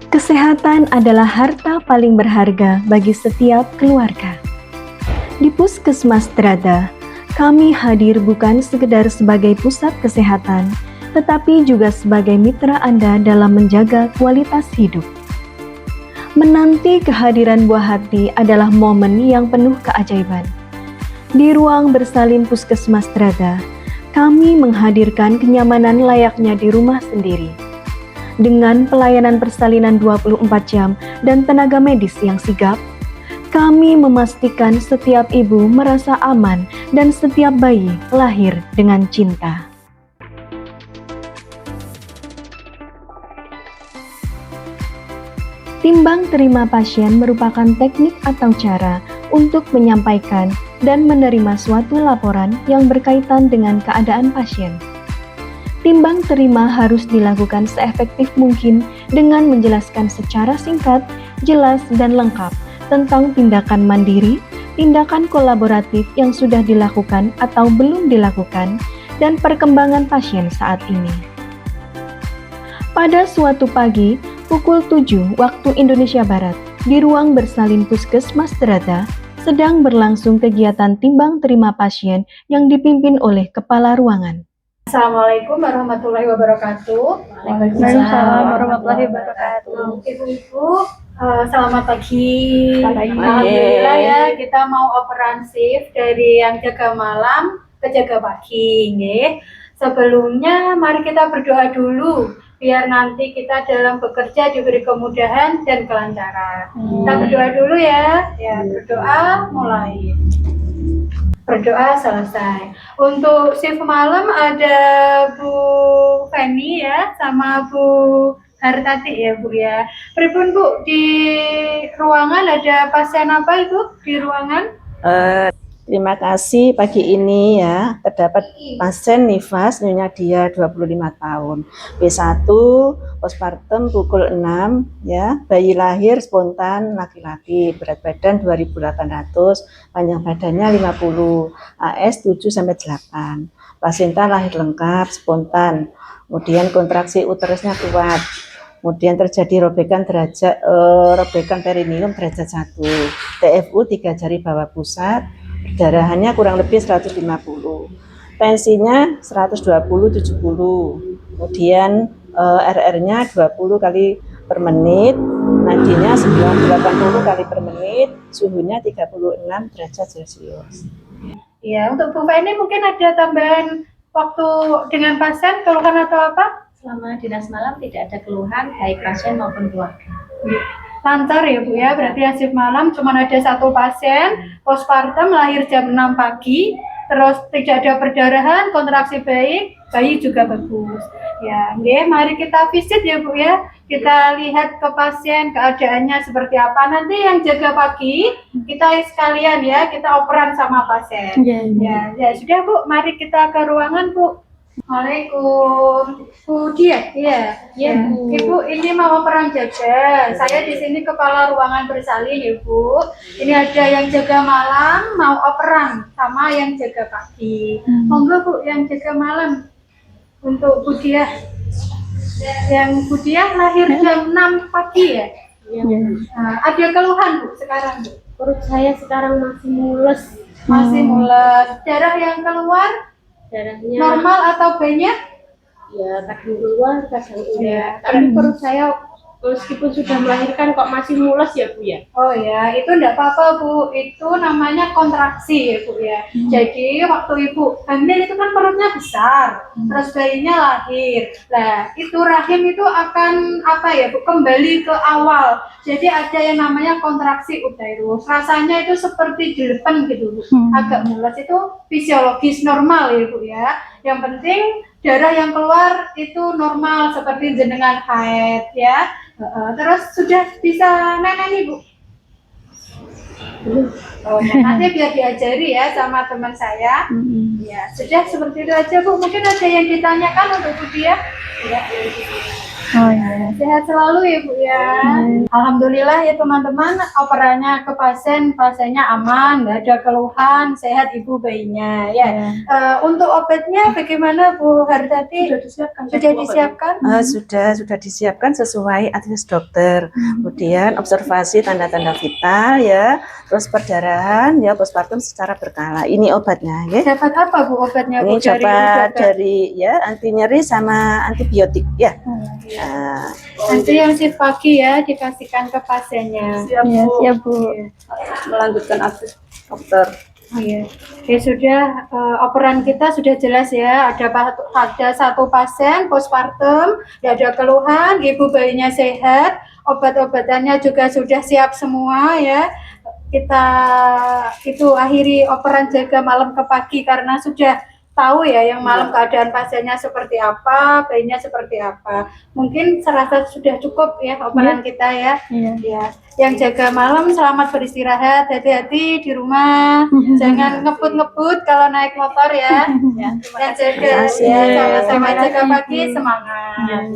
Kesehatan adalah harta paling berharga bagi setiap keluarga. Di Puskesmas Drada, kami hadir bukan sekedar sebagai pusat kesehatan, tetapi juga sebagai mitra Anda dalam menjaga kualitas hidup. Menanti kehadiran buah hati adalah momen yang penuh keajaiban. Di ruang bersalin Puskesmas Drada, kami menghadirkan kenyamanan layaknya di rumah sendiri. Dengan pelayanan persalinan 24 jam dan tenaga medis yang sigap, kami memastikan setiap ibu merasa aman dan setiap bayi lahir dengan cinta. Timbang terima pasien merupakan teknik atau cara untuk menyampaikan dan menerima suatu laporan yang berkaitan dengan keadaan pasien. Timbang terima harus dilakukan seefektif mungkin dengan menjelaskan secara singkat, jelas, dan lengkap tentang tindakan mandiri, tindakan kolaboratif yang sudah dilakukan atau belum dilakukan, dan perkembangan pasien saat ini. Pada suatu pagi, pukul 7 waktu Indonesia Barat, di ruang bersalin Puskesmas Drada, sedang berlangsung kegiatan timbang terima pasien yang dipimpin oleh kepala ruangan. Assalamualaikum warahmatullahi wabarakatuh. Waalaikumsalam warahmatullahi wabarakatuh. Ibu-ibu, selamat pagi. Alhamdulillah ya, kita mau operansif dari yang jaga malam ke jaga pagi. Nggih. Sebelumnya mari kita berdoa dulu biar nanti kita dalam bekerja diberi kemudahan dan kelancaran. Kita berdoa dulu ya. Ya, berdoa mulai. Berdoa selesai. Untuk shift malam ada Bu Feni ya, sama Bu Hartati ya Bu ya. Pripun Bu, di ruangan ada pasien apa Ibu di ruangan? Terima kasih pagi ini ya, terdapat pasien nifas Nyonya Dia 25 tahun, B1, postpartum pukul 6 ya, bayi lahir spontan laki-laki, berat badan 2800, panjang badannya 50, AS 7-8, plasenta lahir lengkap, spontan, kemudian kontraksi uterusnya kuat, kemudian terjadi robekan perineum derajat 1, TFU 3 jari bawah pusat, perdarahannya kurang lebih 150, tensinya 120/70, kemudian RR-nya 20 kali per menit, nadinya 80 kali per menit, suhunya 36 derajat Celcius. Ya, untuk Bu Feni mungkin ada tambahan waktu dengan pasien, keluhan atau apa? Selama dinas malam tidak ada keluhan baik pasien maupun keluarga. Lancar ya Bu ya, berarti shift malam cuma ada satu pasien, postpartum lahir jam 6 pagi, terus tidak ada perdarahan, kontraksi baik, bayi juga bagus. Ya, nggih, mari kita visit ya Bu ya. Kita lihat ke pasien keadaannya seperti apa. Nanti yang jaga pagi kita sekalian ya, kita operan sama pasien. Ya, sudah Bu, mari kita ke ruangan Bu. Waalaikumsalam. Bu Dia, ya. Bu. Ibu, ini mau operan jaga. Saya di sini kepala ruangan bersalin ya Bu. Ini ada yang jaga malam, mau operan sama yang jaga pagi. Monggo Bu, yang jaga malam untuk Bu Dia. Yang Bu Dia lahir jam 6 pagi ya. Ada keluhan Bu sekarang Bu? Perut saya sekarang masih mules. Masih mules. Darah yang keluar? Darahnya Normal atau banyak? ya kadang keluar, kadang enggak. Tapi perut saya meskipun sudah melahirkan kok masih mules ya Bu ya? Oh ya, itu enggak apa-apa Bu, itu namanya kontraksi ya Bu ya. Jadi waktu Ibu hamil itu kan perutnya besar, terus bayinya lahir. Nah, itu rahim itu akan apa ya Bu, kembali ke awal. Jadi ada yang namanya kontraksi uterus. Rasanya itu seperti dilepen gitu Bu, agak mules, itu fisiologis normal ya Bu ya. Yang penting darah yang keluar itu normal seperti jenengan haid ya. Terus sudah bisa nenek Bu? Oh, nanti biar diajari ya sama teman saya. Ya, sudah seperti itu aja Bu. Mungkin ada yang ditanyakan untuk Bu Dia? Ya. Oh iya. Sehat selalu ya Bu ya. Alhamdulillah ya teman-teman, operannya ke pasien, pasiennya aman, nggak ada keluhan, sehat ibu bayinya ya. Untuk obatnya bagaimana Bu Hardati? Sudah disiapkan? Sudah disiapkan sesuai advies dokter. Kemudian observasi tanda-tanda vital ya, terus perdarahan ya postpartum secara berkala. Ini obatnya ya. Dapat apa Bu obatnya Bu? Ini coba dari ya anti nyeri sama antibiotik ya. Nah, Nanti yang shift pagi ya dikasihkan ke pasiennya. Siap Bu. melanjutkan advies dokter. Oh iya. Ya sudah, operan kita sudah jelas ya. Ada satu pasien postpartum, tidak ada keluhan, ibu bayinya sehat, obat-obatannya juga sudah siap semua ya. Kita itu akhiri operan jaga malam ke pagi karena sudah tahu ya yang malam keadaan pasiennya seperti apa, bayinya seperti apa. Mungkin serasa sudah cukup ya operan kita ya. Ya. Yang jaga malam selamat beristirahat, hati-hati di rumah, jangan ngebut-ngebut kalau naik motor ya. Yang jaga ya, sama-sama jaga pagi, semangat.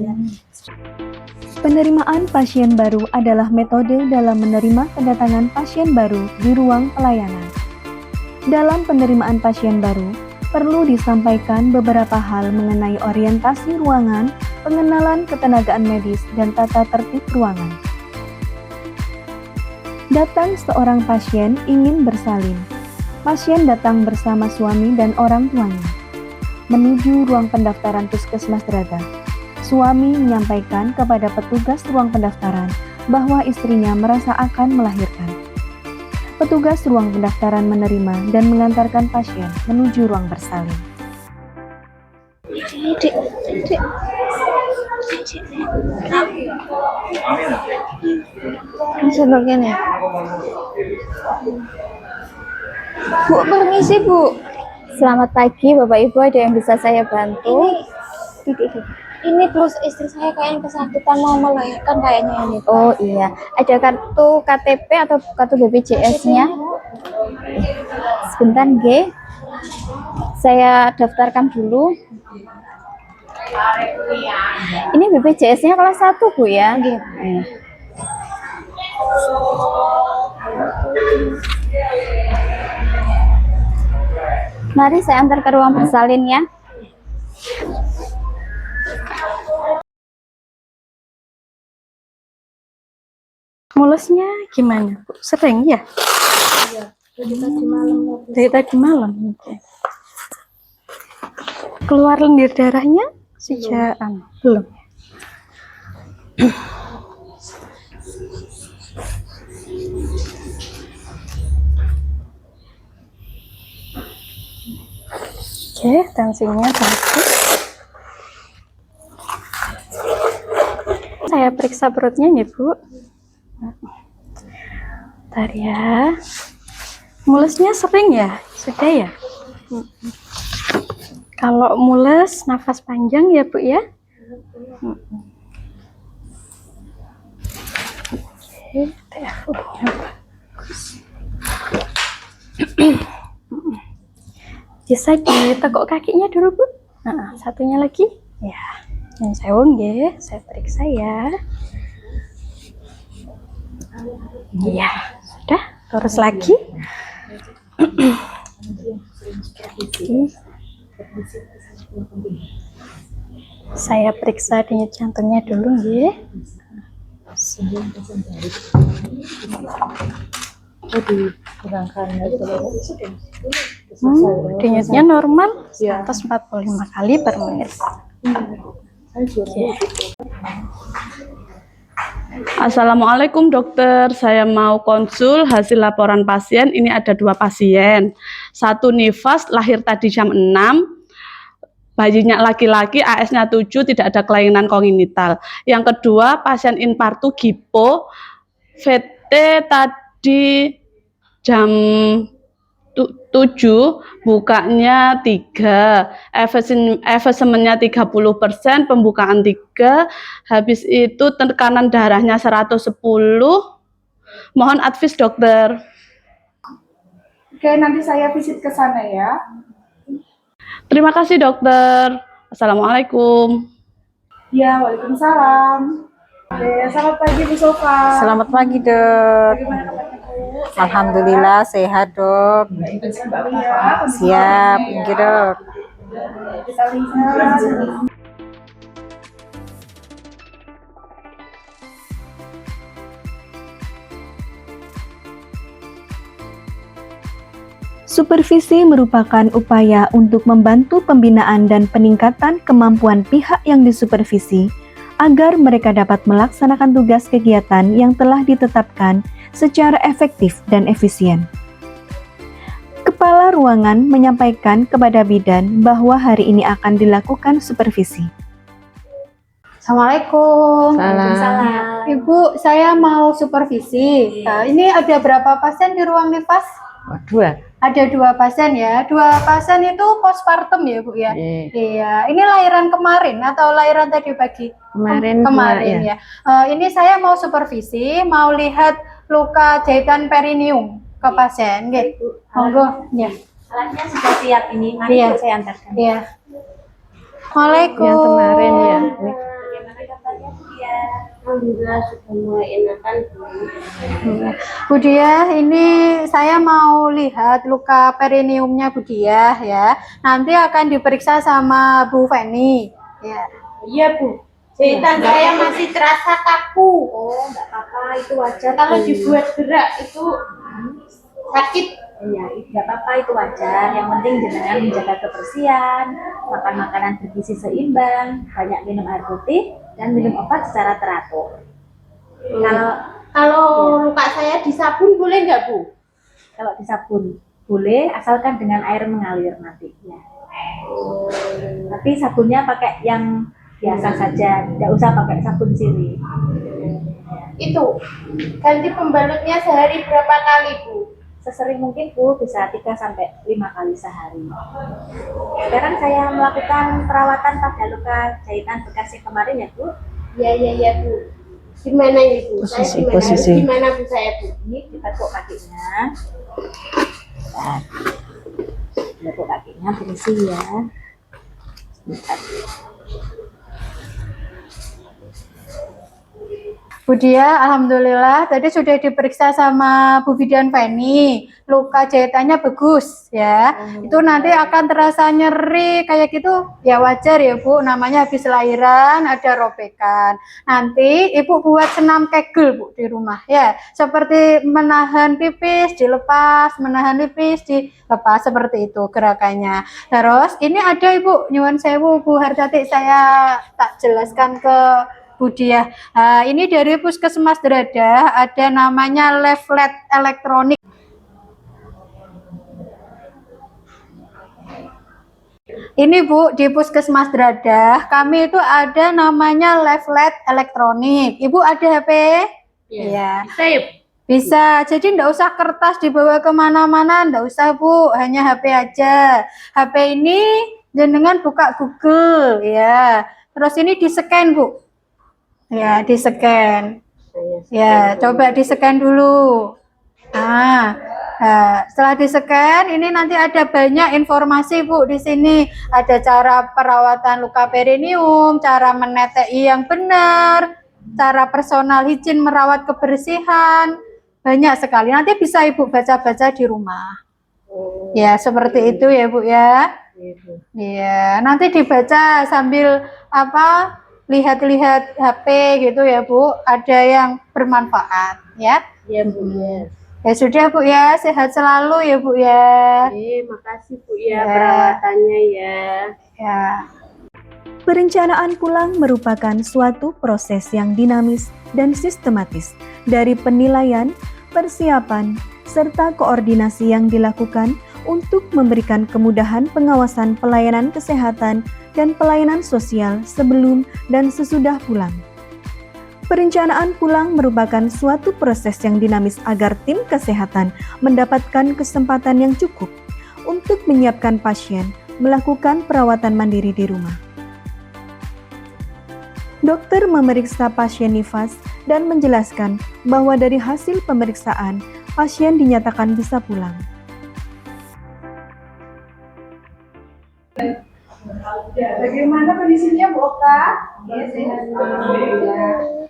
Penerimaan pasien baru adalah metode dalam menerima kedatangan pasien baru di ruang pelayanan. Dalam penerimaan pasien baru, perlu disampaikan beberapa hal mengenai orientasi ruangan, pengenalan ketenagaan medis, dan tata tertib ruangan. Datang seorang pasien ingin bersalin. Pasien datang bersama suami dan orang tuanya. Menuju ruang pendaftaran Puskesmas Drata. Suami menyampaikan kepada petugas ruang pendaftaran bahwa istrinya merasa akan melahirkan. Petugas ruang pendaftaran menerima dan mengantarkan pasien menuju ruang bersalin. Ya. Bu, permisi Bu. Selamat pagi Bapak Ibu, ada yang bisa saya bantu? Ini terus istri saya kayaknya kesakitan mau melahirkan kayaknya ini. Oh iya, ada kartu KTP atau kartu BPJS-nya? Sebentar G, saya daftarkan dulu. Ini BPJS-nya kelas 1 Bu ya? Mari saya antar ke ruang bersalin ya. Mulusnya gimana Bu? Sering ya? Iya, dari tadi malam. Oke. Keluar lendir darahnya sejak belum. Oke, tensinya bagus. Saya periksa perutnya nih Bu. Bentar ya. Mulusnya sering ya? Sudah ya? Kalau mules, nafas panjang ya Bu ya? Oke, TFU-nya bagus. Bisa ditekuk kakinya dulu Bu. Nah, satunya lagi. Ya, yang saya nggih, saya periksa ya. Iya, sudah. Terus lagi. Saya periksa denyut jantungnya dulu nggih. Denyutnya normal 145 kali per menit. Assalamualaikum dokter, saya mau konsul hasil laporan pasien. Ini ada 2 pasien. Satu nifas, lahir tadi jam 6. Bayinya laki-laki, AS-nya 7, tidak ada kelainan kongenital. Yang kedua, pasien infartu gipo, VT tadi jam 7, bukanya 3, efesemennya 30%, pembukaan 3, habis itu tekanan darahnya 110. Mohon advis dokter. Oke, nanti saya visit ke sana ya. Terima kasih dokter. Assalamualaikum. Ya, waalaikumsalam. Selamat pagi Bu Sofa. Selamat pagi dok. Bagaimana kabarnya Bu? Alhamdulillah sehat dok. Ya, Siap, gitu dok. kita lihat. Supervisi merupakan upaya untuk membantu pembinaan dan peningkatan kemampuan pihak yang disupervisi agar mereka dapat melaksanakan tugas kegiatan yang telah ditetapkan secara efektif dan efisien. Kepala ruangan menyampaikan kepada bidan bahwa hari ini akan dilakukan supervisi. Assalamualaikum. Salam. Ibu, saya mau supervisi. Nah, ini ada berapa pasien di ruang nifas? Oh, 2. Ada 2 pasien ya. 2 pasien itu postpartum ya Bu ya? Iya. Iya. Ini lahiran kemarin atau lahiran tadi pagi? Kemarin Kemarin ya. Ini saya mau supervisi, mau lihat luka jahitan perineum ke pasien. Gitu. Monggo. Ya. Alatnya sudah siap ini, mari Iya. Bu, saya antarkan. Iya. Assalamualaikum. yang kemarin ya. Ini. Bagaimana kabarnya Bu ya? Alhamdulillah sudah mulai enakan Bu. Bu Diah, ini saya mau lihat luka perineumnya Bu Diah ya. Nanti akan diperiksa sama Bu Feni. Ya. Iya Bu, jahitan saya masih terasa kaku. Oh, enggak apa-apa, itu wajar. Kalau Bu. dibuat gerak itu sakit. Iya, enggak apa-apa, itu wajar. Yang penting jenengan menjaga kebersihan, makan makanan bergizi seimbang, banyak minum air putih, dan minum obat secara teratur. Kalau luka saya disabun boleh nggak Bu? Kalau disabun boleh, asalkan dengan air mengalir nanti. Ya. Tapi sabunnya pakai yang biasa saja, tidak usah pakai sabun sirih. Itu ganti pembalutnya sehari berapa kali Bu? Sesering mungkin Bu, bisa 3-5 kali sehari. Sekarang saya melakukan perawatan pada luka jahitan bekas yang kemarin ya Bu. Ya Bu. Gimana ini Bu? Saya Posisi, gimana? posisi. Harus gimana Bu saya Bu? Ini ditekuk kakinya. Nah, ditekuk kakinya berisi ya. Sebentar. Bu Dia, alhamdulillah tadi sudah diperiksa sama Bu Bidan Feni. Luka jahitannya bagus ya. Itu nanti akan terasa nyeri kayak gitu. Ya wajar ya Bu, namanya habis lahiran ada robekan. Nanti Ibu buat senam kegel Bu di rumah ya. Seperti menahan pipis dilepas, menahan pipis dilepas, seperti itu gerakannya. Terus ini ada Ibu, nyuwun sewu Bu Hartati, saya tak jelaskan ke Bu Diah. Ini dari Puskesmas Dradah, ada namanya leaflet elektronik. Ini Bu, di Puskesmas Dradah, kami itu ada namanya leaflet elektronik. Ibu ada HP? Iya. Bisa, jadi enggak usah kertas dibawa kemana-mana, enggak usah Bu, hanya HP aja. HP ini jenengan buka Google, ya. Terus ini di-scan Bu. Ya, di-scan. Ya, coba di-scan dulu. Nah, setelah di-scan, ini nanti ada banyak informasi Bu di sini. Ada cara perawatan luka perineum, cara menetei yang benar, cara personal hygiene merawat kebersihan. Banyak sekali. Nanti bisa Ibu baca-baca di rumah. Ya, seperti itu ya Bu ya. Iya, nanti dibaca sambil lihat-lihat HP gitu ya Bu, ada yang bermanfaat ya. Iya Bu. Ya sudah Bu ya, sehat selalu ya Bu ya. Makasih Bu ya Ya. perawatannya ya. Ya. Perencanaan pulang merupakan suatu proses yang dinamis dan sistematis dari penilaian, persiapan, serta koordinasi yang dilakukan untuk memberikan kemudahan pengawasan pelayanan kesehatan dan pelayanan sosial sebelum dan sesudah pulang. Perencanaan pulang merupakan suatu proses yang dinamis agar tim kesehatan mendapatkan kesempatan yang cukup untuk menyiapkan pasien melakukan perawatan mandiri di rumah. Dokter memeriksa pasien nifas dan menjelaskan bahwa dari hasil pemeriksaan, pasien dinyatakan bisa pulang. Ya, bagaimana kondisinya Bu Okta? Ya, sehat.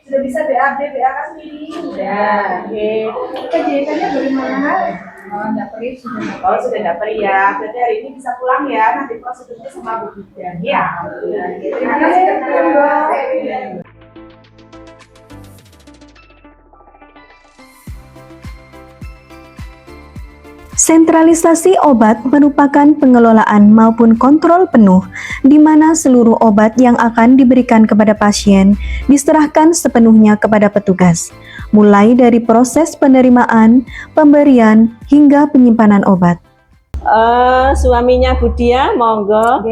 Sudah bisa BAB, BAK sendiri? Sudah. Oke. Kegiatannya bagaimana? Oh, enggak perih sudah. Oh, sudah enggak perih ya. Berarti hari ini bisa pulang ya. Nanti prosedurnya sama Bu Bidan. Ya. Terima kasih Bu. Sentralisasi obat merupakan pengelolaan maupun kontrol penuh, di mana seluruh obat yang akan diberikan kepada pasien diserahkan sepenuhnya kepada petugas, mulai dari proses penerimaan, pemberian, hingga penyimpanan obat. Suaminya Budia, monggo.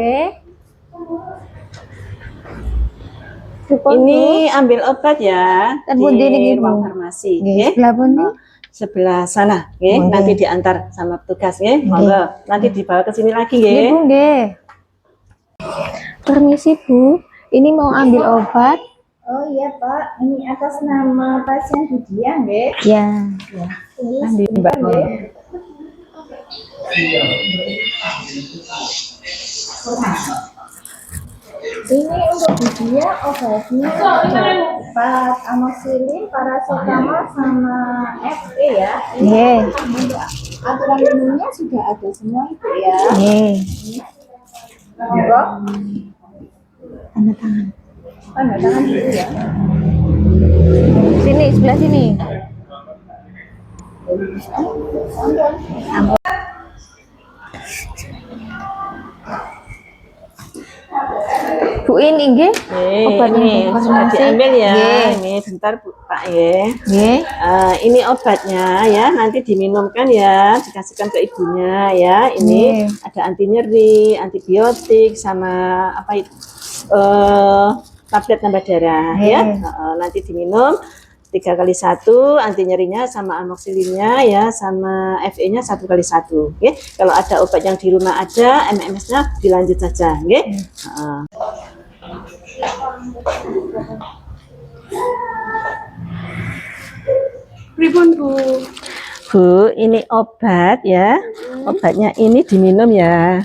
Ini ambil obat ya di ruang farmasi. Sebelah sana, nanti diantar sama petugas, monggo. Nanti dibawa ke sini lagi, Permisi Bu, ini mau ambil obat. Oh iya Pak, ini atas nama pasien Budia, nggih? Ya. Ini Mbak. Ini untuk Budia obatnya obat amoxicillin, paracetamol sama FE ya. Aturan minumnya sudah ada semua itu ya. Monggo. Tanda tangan dulu ya. Sini, sebelah sini. Bu, ini nggih obatnya sudah diambil ya. Ini bentar Bu, Pak ya. Ini obatnya ya, nanti diminumkan ya, dikasihkan ke ibunya ya. Ini ada anti nyeri, antibiotik sama apa itu tablet tambah darah ya. Nanti diminum 3x1, anti nyerinya sama amoksilinnya ya, sama FE-nya 1x1. Kalau ada obat yang di rumah ada, MMS-nya dilanjut saja. Pripun Bu? Bu, ini obat ya. Obatnya ini diminum ya.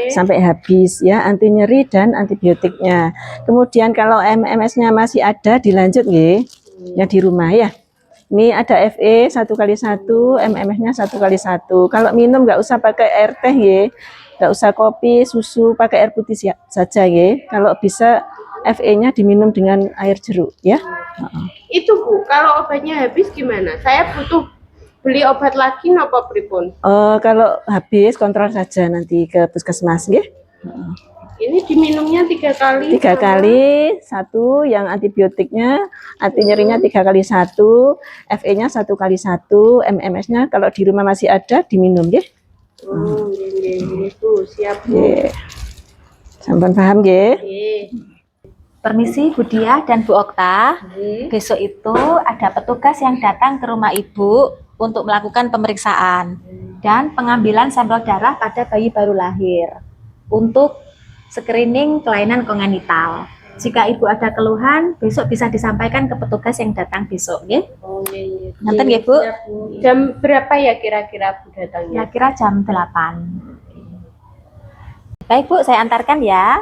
Sampai habis ya, anti nyeri dan antibiotiknya. Kemudian kalau MMS-nya masih ada, dilanjut yang di rumah ya. Ini ada FE 1x1, MMS-nya 1x1. Kalau minum nggak usah pakai air teh nggak usah kopi, susu, pakai air putih saja Kalau bisa FE-nya diminum dengan air jeruk ya. Itu Bu, kalau obatnya habis gimana? Saya butuh beli obat lagi napa pripun? Kalau habis kontrol saja nanti ke puskesmas Ini diminumnya 3 kali. 3 kali, 1 yang antibiotiknya, anti nyerinya 3x1, FE-nya 1x1, MMS-nya kalau di rumah masih ada diminum Bu, siap Bu. Sampun paham Permisi Budia dan Bu Okta, besok itu ada petugas yang datang ke rumah Ibu untuk melakukan pemeriksaan dan pengambilan sampel darah pada bayi baru lahir untuk screening kelainan kongenital. Jika Ibu ada keluhan, besok bisa disampaikan ke petugas yang datang besok, Nanti Bu. Jam berapa ya kira-kira Bu datangnya? Kira-kira jam 8. Baik Bu, saya antarkan ya.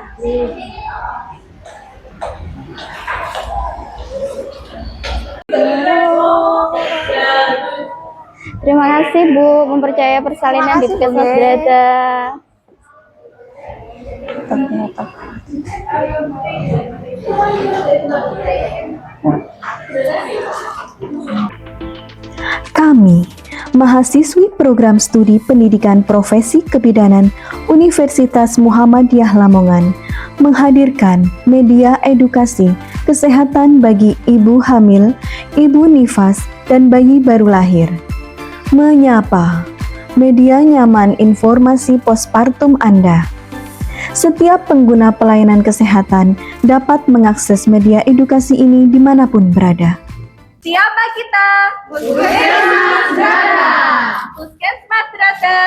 Terima kasih Bu, mempercayai persalinan di Puskesmas Brada. Kami, mahasiswi program studi pendidikan profesi kebidanan Universitas Muhammadiyah Lamongan, menghadirkan media edukasi kesehatan bagi ibu hamil, ibu nifas, dan bayi baru lahir. Menyapa, media nyaman informasi postpartum Anda. Setiap pengguna pelayanan kesehatan dapat mengakses media edukasi ini dimanapun berada. Siapa kita? Puskesmas Brada. Puskesmas Brada.